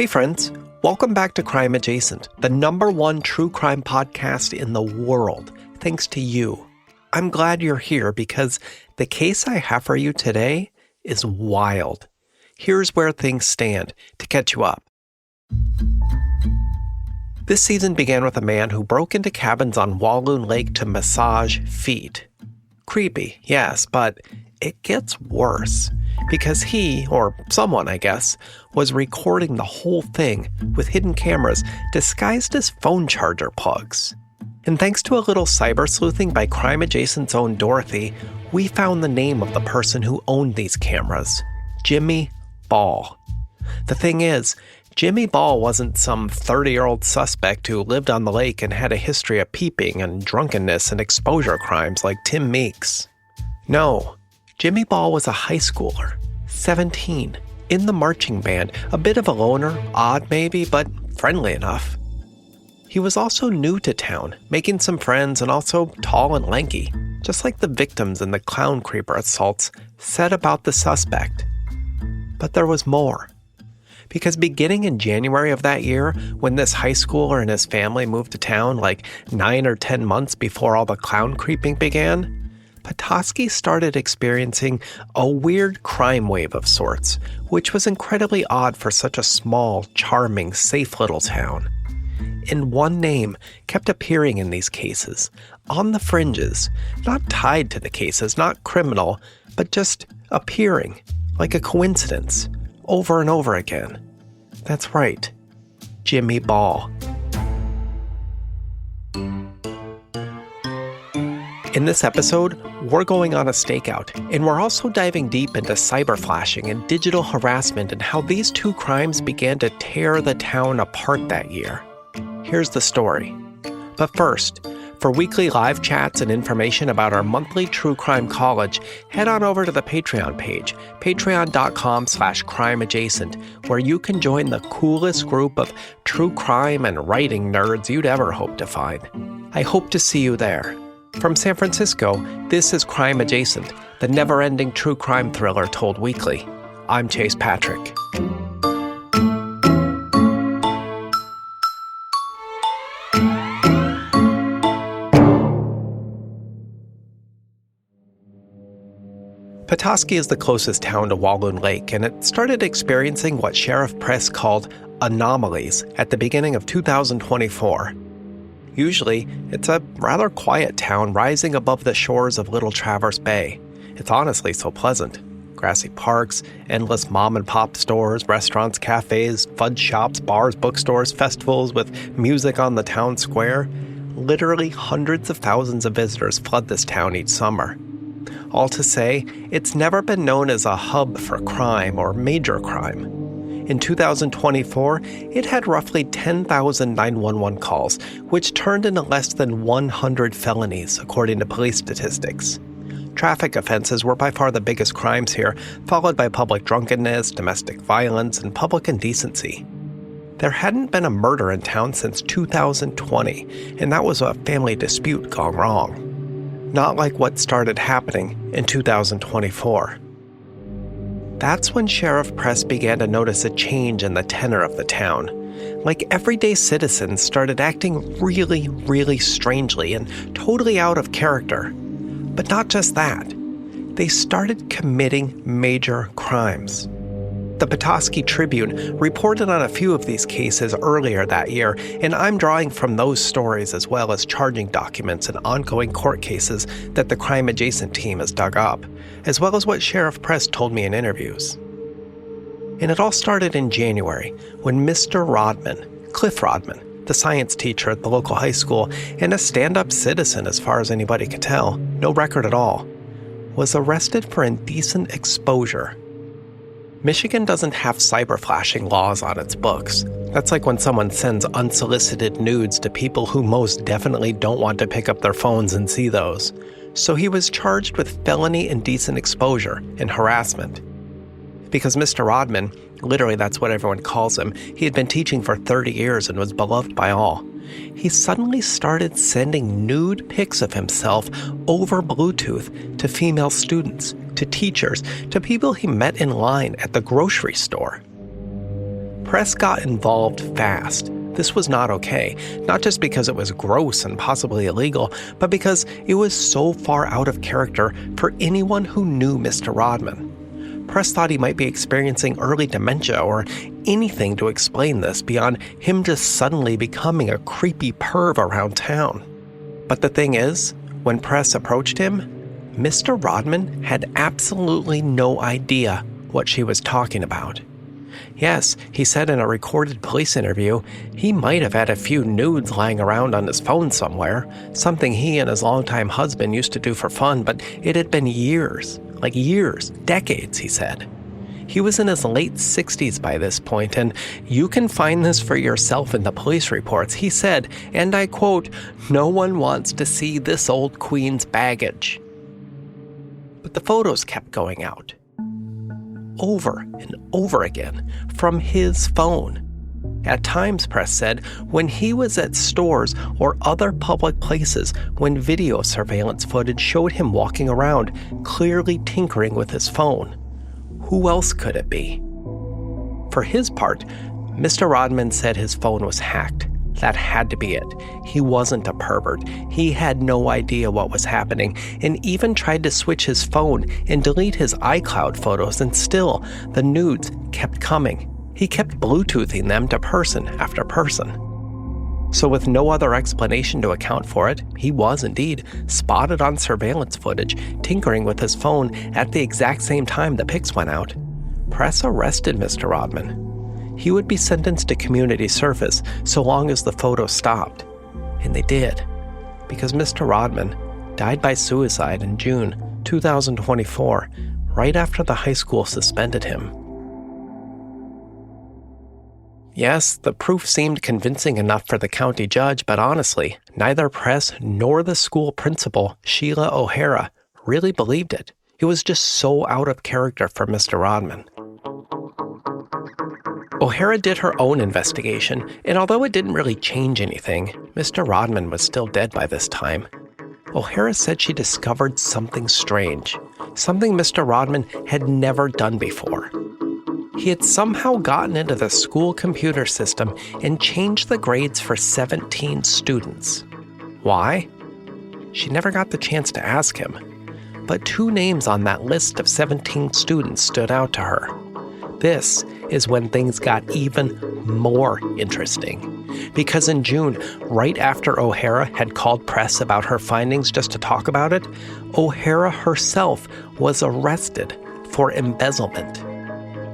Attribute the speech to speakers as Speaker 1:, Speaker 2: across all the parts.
Speaker 1: Hey friends, welcome back to Crime Adjacent, the #1 true crime podcast in the world, thanks to you. I'm glad you're here because the case I have for you today is wild. Here's where things stand to catch you up. This season began with a man who broke into cabins on Walloon Lake to massage feet. Creepy, yes, but it gets worse because he, or someone I guess, was recording the whole thing with hidden cameras disguised as phone charger plugs. And thanks to a little cyber sleuthing by Crime Adjacent's own Dorothy, we found the name of the person who owned these cameras, Jimmy Ball. The thing is, Jimmy Ball wasn't some 30-year-old suspect who lived on the lake and had a history of peeping and drunkenness and exposure crimes like Tim Meeks. No, Jimmy Ball was a high schooler, 17, in the marching band, a bit of a loner, odd maybe, but friendly enough. He was also new to town, making some friends and also tall and lanky, just like the victims in the clown creeper assaults said about the suspect. But there was more. Because beginning in January of that year, when this high schooler and his family moved to town like 9 or 10 months before all the clown creeping began, Petoskey started experiencing a weird crime wave of sorts, which was incredibly odd for such a small, charming, safe little town. And one name kept appearing in these cases, on the fringes, not tied to the cases, not criminal, but just appearing, like a coincidence, over and over again. That's right, Jimmy Ball. In this episode, we're going on a stakeout, and we're also diving deep into cyber flashing and digital harassment and how these two crimes began to tear the town apart that year. Here's the story. But first, for weekly live chats and information about our monthly True Crime College, head on over to the Patreon page, patreon.com/crimeadjacent, where you can join the coolest group of true crime and writing nerds you'd ever hope to find. I hope to see you there. From San Francisco, this is Crime Adjacent, the never-ending true crime thriller told weekly. I'm Chase Patrick. Petoskey is the closest town to Walloon Lake, and it started experiencing what Sheriff Press called anomalies at the beginning of 2024. Usually, it's a rather quiet town rising above the shores of Little Traverse Bay. It's honestly so pleasant. Grassy parks, endless mom-and-pop stores, restaurants, cafes, fudge shops, bars, bookstores, festivals with music on the town square. Literally hundreds of thousands of visitors flood this town each summer. All to say, it's never been known as a hub for crime or major crime. In 2024, it had roughly 10,000 911 calls, which turned into less than 100 felonies, according to police statistics. Traffic offenses were by far the biggest crimes here, followed by public drunkenness, domestic violence, and public indecency. There hadn't been a murder in town since 2020, and that was a family dispute gone wrong. Not like what started happening in 2024. That's when Sheriff Press began to notice a change in the tenor of the town. Like everyday citizens started acting really, really strangely and totally out of character. But not just that. They started committing major crimes. The Petoskey Tribune reported on a few of these cases earlier that year, and I'm drawing from those stories as well as charging documents and ongoing court cases that the Crime Adjacent team has dug up, as well as what Sheriff Press told me in interviews. And it all started in January, when Mr. Rodman, Cliff Rodman, the science teacher at the local high school and a stand-up citizen as far as anybody could tell, no record at all, was arrested for indecent exposure. Michigan doesn't have cyber flashing laws on its books. That's like when someone sends unsolicited nudes to people who most definitely don't want to pick up their phones and see those. So he was charged with felony indecent exposure and harassment. Because Mr. Rodman, literally that's what everyone calls him, he had been teaching for 30 years and was beloved by all. He suddenly started sending nude pics of himself over Bluetooth to female students, to teachers, to people he met in line at the grocery store. Press got involved fast. This was not okay, not just because it was gross and possibly illegal, but because it was so far out of character for anyone who knew Mr. Rodman. Press thought he might be experiencing early dementia or anything to explain this beyond him just suddenly becoming a creepy perv around town. But the thing is, when Press approached him, Mr. Rodman had absolutely no idea what she was talking about. Yes, he said in a recorded police interview, he might have had a few nudes lying around on his phone somewhere, something he and his longtime husband used to do for fun, but it had been years, decades, he said. He was in his late 60s by this point, and you can find this for yourself in the police reports. He said, and I quote, "No one wants to see this old queen's baggage." But the photos kept going out. Over and over again, from his phone. At times, Press said, when he was at stores or other public places when video surveillance footage showed him walking around, clearly tinkering with his phone. Who else could it be? For his part, Mr. Rodman said his phone was hacked. That had to be it. He wasn't a pervert. He had no idea what was happening, and even tried to switch his phone and delete his iCloud photos, and still, the nudes kept coming. He kept Bluetoothing them to person after person. So with no other explanation to account for it, he was indeed spotted on surveillance footage, tinkering with his phone at the exact same time the pics went out. Press arrested Mr. Rodman. He would be sentenced to community service so long as the photos stopped. And they did, because Mr. Rodman died by suicide in June 2024, right after the high school suspended him. Yes, the proof seemed convincing enough for the county judge, but honestly, neither Press nor the school principal, Sheila O'Hara, really believed it. It was just so out of character for Mr. Rodman. O'Hara did her own investigation, and although it didn't really change anything, Mr. Rodman was still dead by this time. O'Hara said she discovered something strange, something Mr. Rodman had never done before. He had somehow gotten into the school computer system and changed the grades for 17 students. Why? She never got the chance to ask him, but 2 names on that list of 17 students stood out to her. This is when things got even more interesting. Because in June, right after O'Hara had called Press about her findings just to talk about it, O'Hara herself was arrested for embezzlement.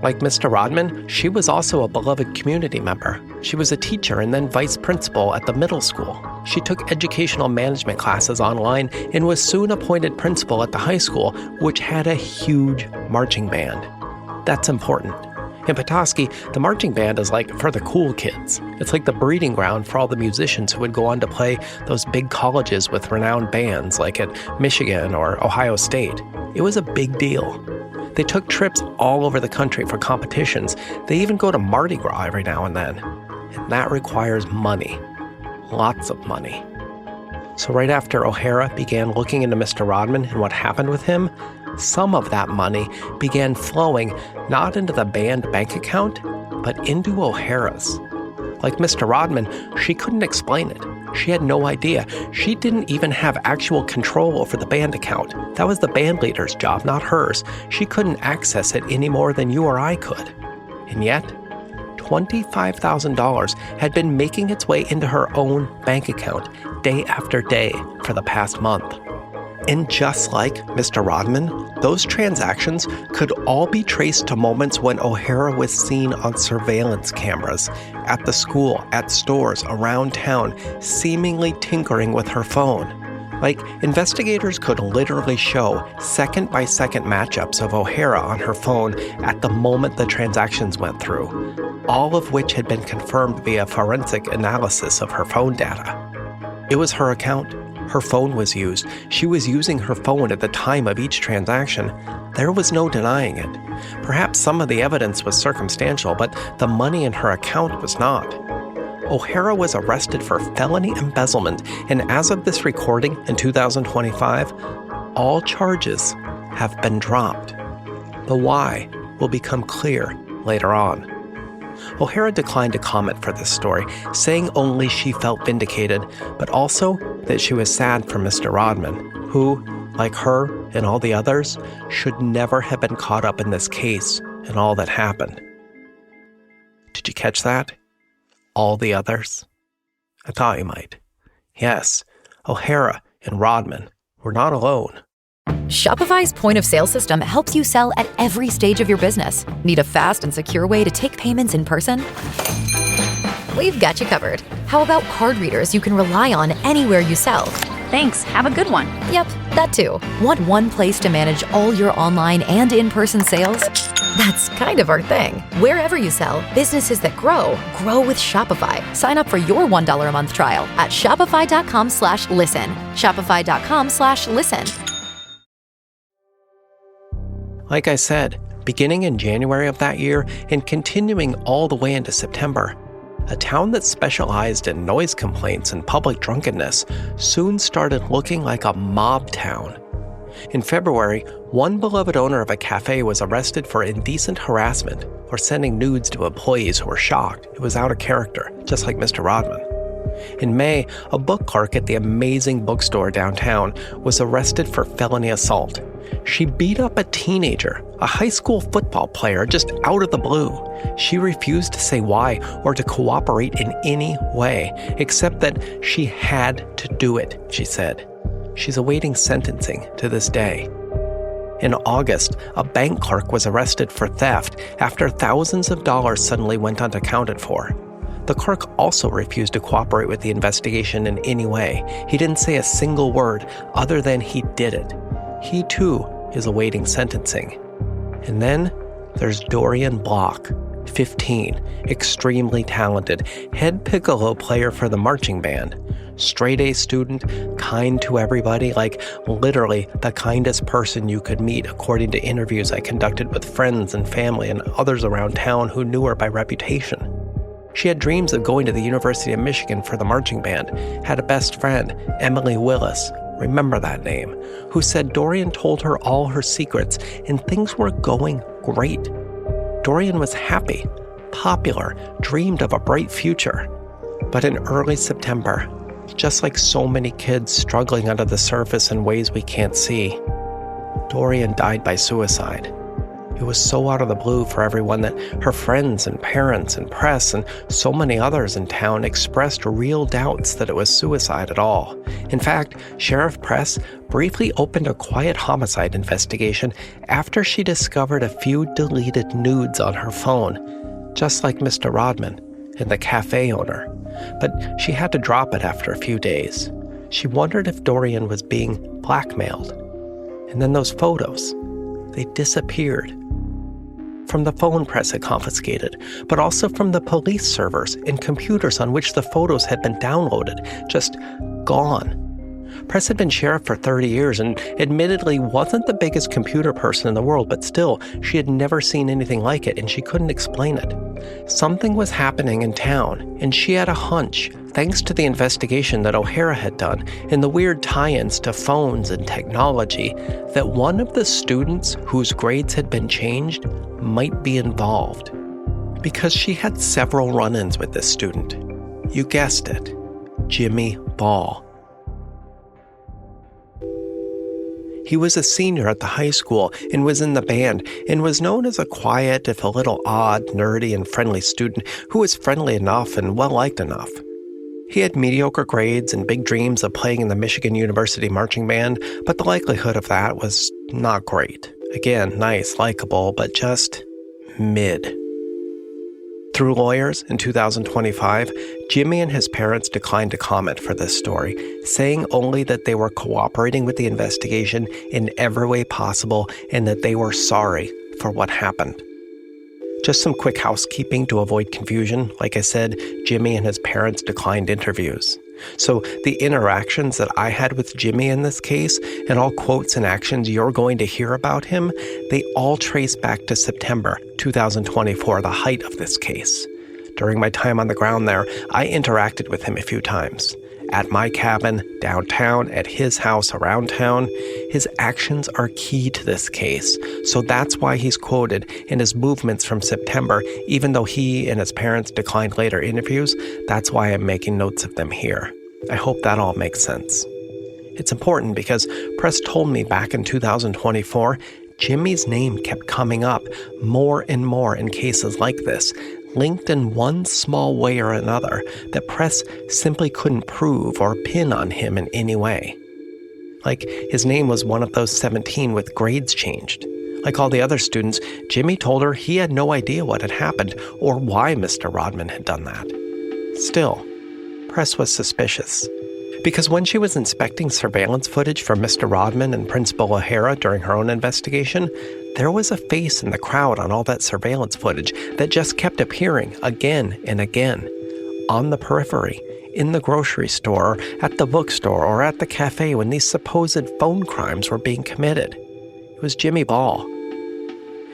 Speaker 1: Like Mr. Rodman, she was also a beloved community member. She was a teacher and then vice principal at the middle school. She took educational management classes online and was soon appointed principal at the high school, which had a huge marching band. That's important. In Petoskey, the marching band is like for the cool kids. It's like the breeding ground for all the musicians who would go on to play those big colleges with renowned bands like at Michigan or Ohio State. It was a big deal. They took trips all over the country for competitions. They even go to Mardi Gras every now and then. And that requires money. Lots of money. So right after O'Hara began looking into Mr. Rodman and what happened with him, some of that money began flowing not into the band bank account, but into O'Hara's. Like Mr. Rodman, she couldn't explain it. She had no idea. She didn't even have actual control over the band account. That was the band leader's job, not hers. She couldn't access it any more than you or I could. And yet, $25,000 had been making its way into her own bank account day after day for the past month. And just like Mr. Rodman, those transactions could all be traced to moments when O'Hara was seen on surveillance cameras, at the school, at stores, around town, seemingly tinkering with her phone. Like, investigators could literally show second-by-second matchups of O'Hara on her phone at the moment the transactions went through, all of which had been confirmed via forensic analysis of her phone data. It was her account. Her phone was used. She was using her phone at the time of each transaction. There was no denying it. Perhaps some of the evidence was circumstantial, but the money in her account was not. O'Hara was arrested for felony embezzlement, and as of this recording in 2025, all charges have been dropped. The why will become clear later on. O'Hara declined to comment for this story, saying only she felt vindicated, but also that she was sad for Mr. Rodman, who, like her and all the others, should never have been caught up in this case and all that happened. Did you catch that? All the others? I thought you might. Yes, O'Hara and Rodman were not alone.
Speaker 2: Shopify's point-of-sale system helps you sell at every stage of your business. Need a fast and secure way to take payments in person? We've got you covered. How about card readers you can rely on anywhere you sell?
Speaker 3: Thanks. Have a good one.
Speaker 2: Yep, that too. Want one place to manage all your online and in-person sales? That's kind of our thing. Wherever you sell, businesses that grow with Shopify. Sign up for your $1 a month trial at shopify.com/listen. Shopify.com/listen.
Speaker 1: Like I said, beginning in January of that year and continuing all the way into September, a town that specialized in noise complaints and public drunkenness soon started looking like a mob town. In February, one beloved owner of a cafe was arrested for indecent harassment or sending nudes to employees who were shocked it was out of character, just like Mr. Rodman. In May, a book clerk at the amazing bookstore downtown was arrested for felony assault. She beat up a teenager, a high school football player, just out of the blue. She refused to say why or to cooperate in any way, except that she had to do it, she said. She's awaiting sentencing to this day. In August, a bank clerk was arrested for theft after thousands of dollars suddenly went unaccounted for. The clerk also refused to cooperate with the investigation in any way. He didn't say a single word other than he did it. He, too, is awaiting sentencing. And then there's Dorian Block, 15, extremely talented, head piccolo player for the marching band. Straight-A student, kind to everybody, like literally the kindest person you could meet, according to interviews I conducted with friends and family and others around town who knew her by reputation. She had dreams of going to the University of Michigan for the marching band, had a best friend, Emily Willis, remember that name, who said Dorian told her all her secrets and things were going great. Dorian was happy, popular, dreamed of a bright future. But in early September, just like so many kids struggling under the surface in ways we can't see, Dorian died by suicide. It was so out of the blue for everyone that her friends and parents and press and so many others in town expressed real doubts that it was suicide at all. In fact, Sheriff Press briefly opened a quiet homicide investigation after she discovered a few deleted nudes on her phone, just like Mr. Rodman and the cafe owner. But she had to drop it after a few days. She wondered if Dorian was being blackmailed. And then those photos, they disappeared. From the phone Press had confiscated, but also from the police servers and computers on which the photos had been downloaded, just gone. Press had been sheriff for 30 years and admittedly wasn't the biggest computer person in the world, but still, she had never seen anything like it and she couldn't explain it. Something was happening in town, and she had a hunch, thanks to the investigation that O'Hara had done and the weird tie-ins to phones and technology, that one of the students whose grades had been changed might be involved. Because she had several run-ins with this student. You guessed it, Jimmy Ball. He was a senior at the high school and was in the band and was known as a quiet, if a little odd, nerdy, and friendly student who was friendly enough and well-liked enough. He had mediocre grades and big dreams of playing in the Michigan University marching band, but the likelihood of that was not great. Again, nice, likable, but just mid. Through lawyers in 2025, Jimmy and his parents declined to comment for this story, saying only that they were cooperating with the investigation in every way possible and that they were sorry for what happened. Just some quick housekeeping to avoid confusion. Like I said, Jimmy and his parents declined interviews. So the interactions that I had with Jimmy in this case, and all quotes and actions you're going to hear about him, they all trace back to September 2024, the height of this case. During my time on the ground there, I interacted with him a few times. at my cabin, downtown, at his house around town. His actions are key to this case, so that's why he's quoted in his movements from September, even though he and his parents declined later interviews. That's why I'm making notes of them here. I hope that all makes sense. It's important because Press told me back in 2024, Jimmy's name kept coming up more and more in cases like this, linked in one small way or another that Press simply couldn't prove or pin on him in any way. Like, his name was one of those 17 with grades changed. Like all the other students, Jimmy told her he had no idea what had happened or why Mr. Rodman had done that. Still, Press was suspicious. Because when she was inspecting surveillance footage for Mr. Rodman and Principal O'Hara during her own investigation, there was a face in the crowd on all that surveillance footage that just kept appearing again and again. On the periphery, in the grocery store, at the bookstore, or at the cafe when these supposed phone crimes were being committed. It was Jimmy Ball.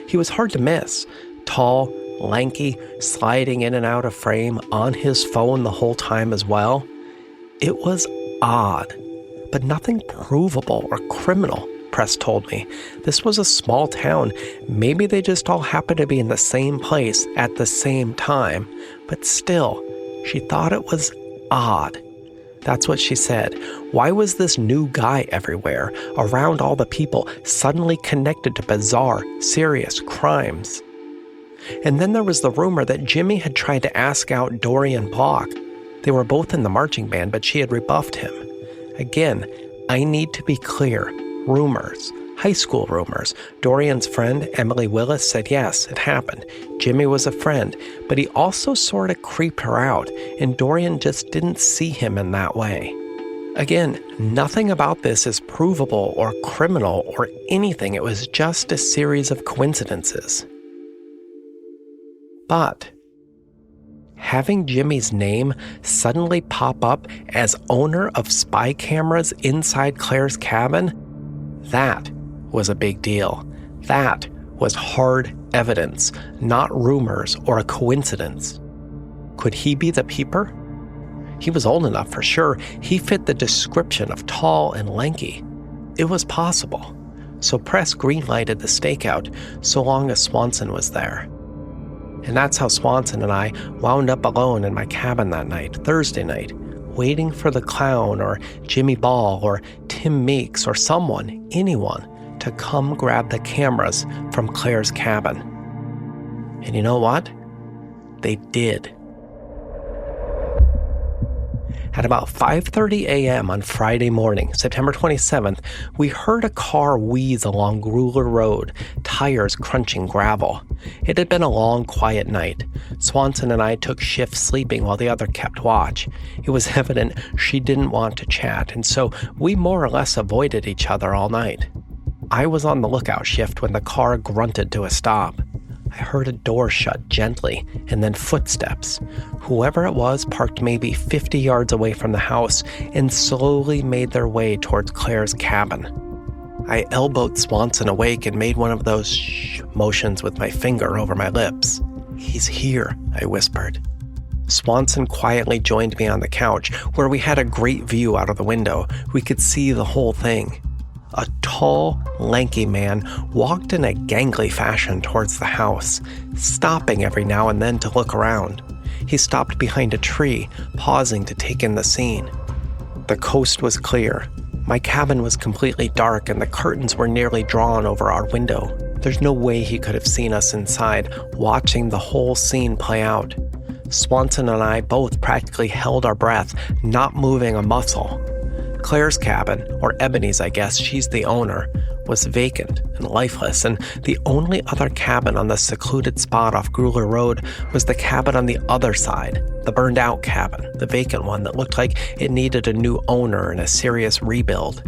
Speaker 1: He was hard to miss. Tall, lanky, sliding in and out of frame, on his phone the whole time as well. It was odd, but nothing provable or criminal, Press told me. This was a small town. Maybe they just all happened to be in the same place at the same time. But still, she thought it was odd. That's what she said. Why was this new guy everywhere, around all the people, suddenly connected to bizarre, serious crimes? And then there was the rumor that Jimmy had tried to ask out Dorian Block. They were both in the marching band, but she had rebuffed him. Again, I need to be clear. Rumors. High school rumors. Dorian's friend, Emily Willis, said yes, it happened. Jimmy was a friend, but he also sort of creeped her out, and Dorian just didn't see him in that way. Again, nothing about this is provable or criminal or anything. It was just a series of coincidences. But having Jimmy's name suddenly pop up as owner of spy cameras inside Claire's cabin, that was a big deal. That was hard evidence, not rumors or a coincidence. Could he be the peeper? He was old enough for sure. He fit the description of tall and lanky. It was possible. So Press greenlighted the stakeout so long as Swanson was there. And that's how Swanson and I wound up alone in my cabin that night, Thursday night, waiting for the clown or Jimmy Ball or Tim Meeks or someone, anyone, to come grab the cameras from Claire's cabin. And you know what? They did. At about 5:30 a.m. on Friday morning, September 27th, we heard a car wheeze along Gruler Road, tires crunching gravel. It had been a long, quiet night. Swanson and I took shifts sleeping while the other kept watch. It was evident she didn't want to chat, and so we more or less avoided each other all night. I was on the lookout shift when the car grunted to a stop. I heard a door shut gently, and then footsteps. Whoever it was parked maybe 50 yards away from the house and slowly made their way towards Claire's cabin. I elbowed Swanson awake and made one of those shh motions with my finger over my lips. "He's here," I whispered. Swanson quietly joined me on the couch, where we had a great view out of the window. We could see the whole thing. A tall, lanky man walked in a gangly fashion towards the house, stopping every now and then to look around. He stopped behind a tree, pausing to take in the scene. The coast was clear. My cabin was completely dark and the curtains were nearly drawn over our window. There's no way he could have seen us inside, watching the whole scene play out. Swanson and I both practically held our breath, not moving a muscle. Claire's cabin, or Ebony's I guess, she's the owner, was vacant and lifeless, and the only other cabin on the secluded spot off Gruler Road was the cabin on the other side, the burned-out cabin, the vacant one that looked like it needed a new owner and a serious rebuild.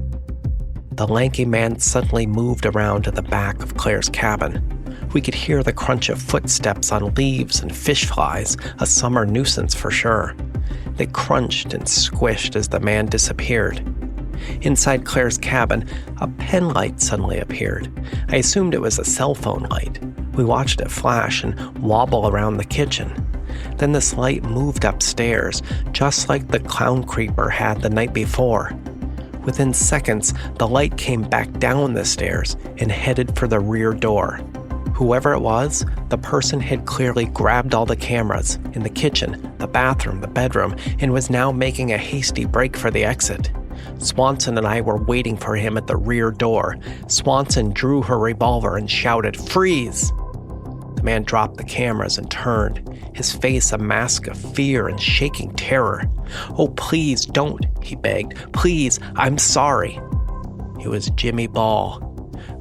Speaker 1: The lanky man suddenly moved around to the back of Claire's cabin. We could hear the crunch of footsteps on leaves and fish flies, a summer nuisance for sure. They crunched and squished as the man disappeared. Inside Claire's cabin, a pen light suddenly appeared. I assumed it was a cell phone light. We watched it flash and wobble around the kitchen. Then this light moved upstairs, just like the clown creeper had the night before. Within seconds, the light came back down the stairs and headed for the rear door. Whoever it was, the person had clearly grabbed all the cameras in the kitchen, the bathroom, the bedroom, and was now making a hasty break for the exit. Swanson and I were waiting for him at the rear door. Swanson drew her revolver and shouted, "Freeze!" The man dropped the cameras and turned, his face a mask of fear and shaking terror. "Oh, please, don't," he begged. "Please, I'm sorry." It was Jimmy Ball,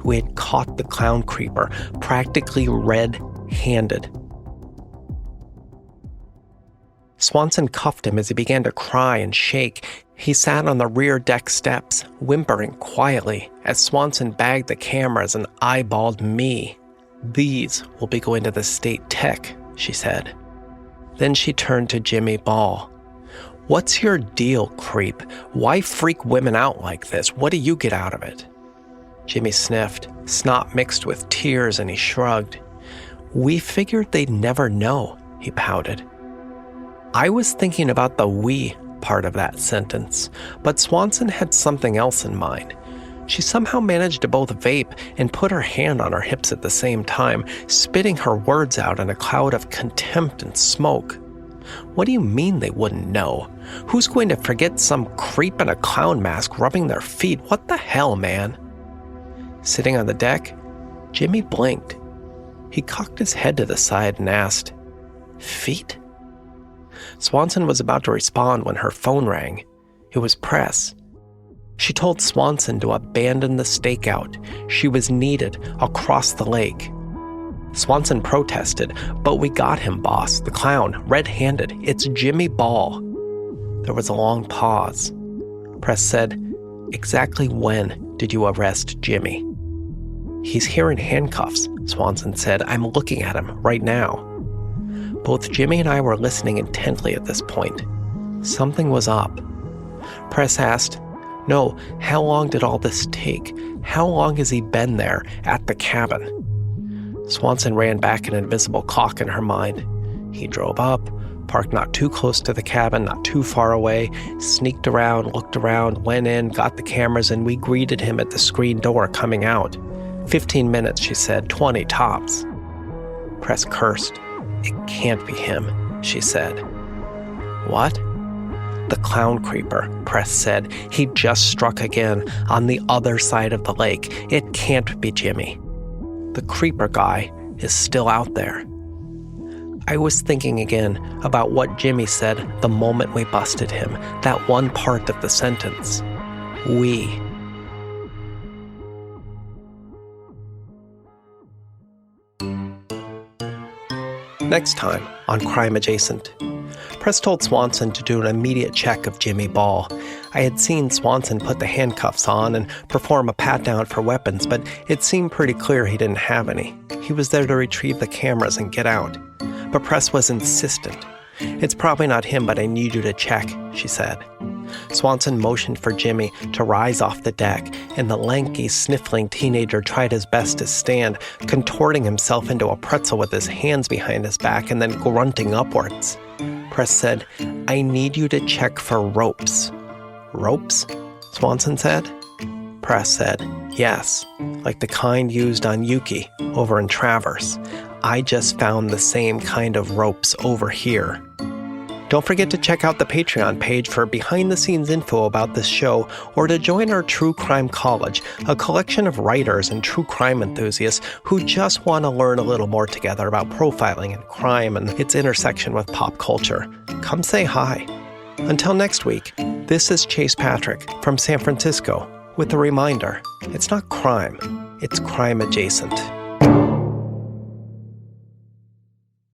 Speaker 1: who had caught the clown creeper practically red-handed. Swanson cuffed him as he began to cry and shake. He sat on the rear deck steps, whimpering quietly as Swanson bagged the cameras and eyeballed me. "These will be going to the state tech," she said. Then she turned to Jimmy Ball. "What's your deal, creep? Why freak women out like this? What do you get out of it?" Jimmy sniffed, snot mixed with tears, and he shrugged. "We figured they'd never know," he pouted. I was thinking about the "we" part of that sentence, but Swanson had something else in mind. She somehow managed to both vape and put her hand on her hips at the same time, spitting her words out in a cloud of contempt and smoke. "What do you mean they wouldn't know? Who's going to forget some creep in a clown mask rubbing their feet? What the hell, man?" Sitting on the deck, Jimmy blinked. He cocked his head to the side and asked, "Feet?" Swanson was about to respond when her phone rang. It was Press. She told Swanson to abandon the stakeout. She was needed across the lake. Swanson protested, "But we got him, boss. The clown, red-handed. It's Jimmy Ball." There was a long pause. Press said, "Exactly when did you arrest Jimmy?" "He's here in handcuffs," Swanson said. "I'm looking at him right now." Both Jimmy and I were listening intently at this point. Something was up. Press asked, "No, how long did all this take? How long has he been there at the cabin?" Swanson ran back an invisible clock in her mind. He drove up, parked not too close to the cabin, not too far away, sneaked around, looked around, went in, got the cameras, and we greeted him at the screen door coming out. 15 minutes, she said, 20 tops. Press cursed. "It can't be him," she said. "What?" "The clown creeper," Press said. "He just struck again on the other side of the lake. It can't be Jimmy. The creeper guy is still out there." I was thinking again about what Jimmy said the moment we busted him, that one part of the sentence. We. Next time on Crime Adjacent. Press told Swanson to do an immediate check of Jimmy Ball. I had seen Swanson put the handcuffs on and perform a pat-down for weapons, but it seemed pretty clear he didn't have any. He was there to retrieve the cameras and get out. But Press was insistent. "It's probably not him, but I need you to check," she said. Swanson motioned for Jimmy to rise off the deck, and the lanky, sniffling teenager tried his best to stand, contorting himself into a pretzel with his hands behind his back and then grunting upwards. Press said, "I need you to check for ropes." "Ropes?" Swanson said. Press said, "Yes, like the kind used on Yuki over in Traverse. I just found the same kind of ropes over here." Don't forget to check out the Patreon page for behind-the-scenes info about this show, or to join our True Crime College, a collection of writers and true crime enthusiasts who just want to learn a little more together about profiling and crime and its intersection with pop culture. Come say hi. Until next week, this is Chase Patrick from San Francisco with a reminder, it's not crime, it's crime adjacent.